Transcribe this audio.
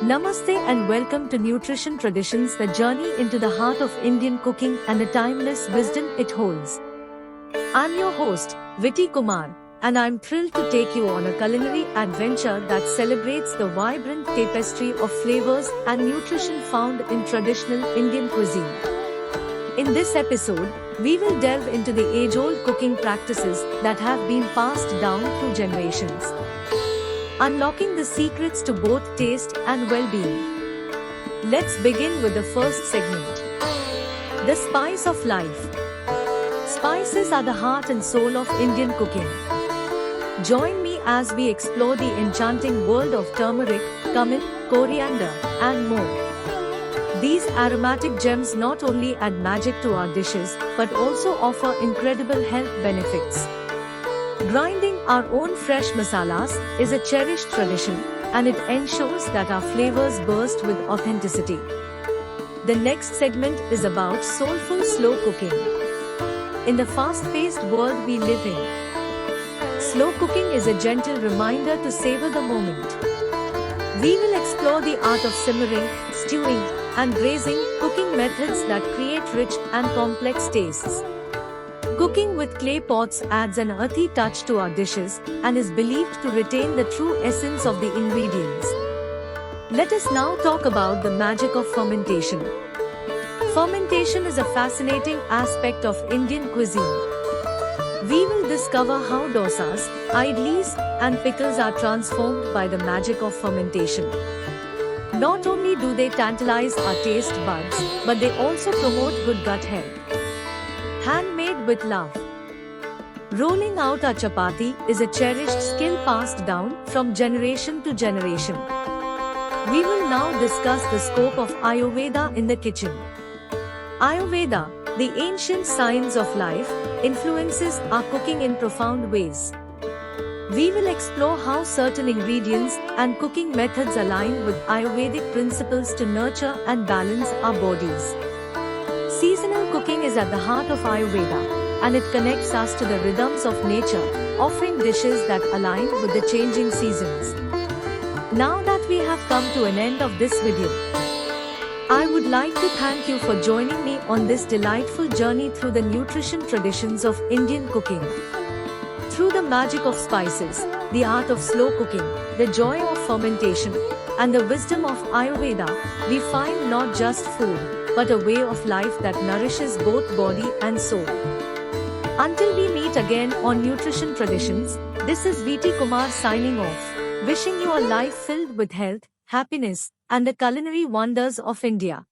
Namaste and welcome to Nutrition Traditions, the journey into the heart of Indian cooking and the timeless wisdom it holds. I'm your host, Viti Kumar, and I'm thrilled to take you on a culinary adventure that celebrates the vibrant tapestry of flavors and nutrition found in traditional Indian cuisine. In this episode, we will delve into the age-old cooking practices that have been passed down through generations, unlocking the secrets to both taste and well-being. Let's begin with the first segment. The spice of life. Spices are the heart and soul of Indian cooking. Join me as we explore the enchanting world of turmeric, cumin, coriander, and more. These aromatic gems not only add magic to our dishes, but also offer incredible health benefits. Grinding our own fresh masalas is a cherished tradition, and it ensures that our flavors burst with authenticity. The next segment is about soulful slow cooking. In the fast-paced world we live in, slow cooking is a gentle reminder to savor the moment. We will explore the art of simmering, stewing, and braising, cooking methods that create rich and complex tastes. Cooking with clay pots adds an earthy touch to our dishes and is believed to retain the true essence of the ingredients. Let us now talk about the magic of fermentation. Fermentation is a fascinating aspect of Indian cuisine. We will discover how dosas, idlis, and pickles are transformed by the magic of fermentation. Not only do they tantalize our taste buds, but they also promote good gut health. Handmade with love. Rolling out our chapati is a cherished skill passed down from generation to generation. We will now discuss the scope of Ayurveda in the kitchen. Ayurveda, the ancient science of life, influences our cooking in profound ways. We will explore how certain ingredients and cooking methods align with Ayurvedic principles to nurture and balance our bodies. Seasonal cooking is at the heart of Ayurveda, and it connects us to the rhythms of nature, offering dishes that align with the changing seasons. Now that we have come to an end of this video, I would like to thank you for joining me on this delightful journey through the nutrition traditions of Indian cooking. Through the magic of spices, the art of slow cooking, the joy of fermentation, and the wisdom of Ayurveda, we find not just food, but a way of life that nourishes both body and soul. Until we meet again on Nutrition Traditions, this is Viti Kumar signing off, wishing you a life filled with health, happiness, and the culinary wonders of India.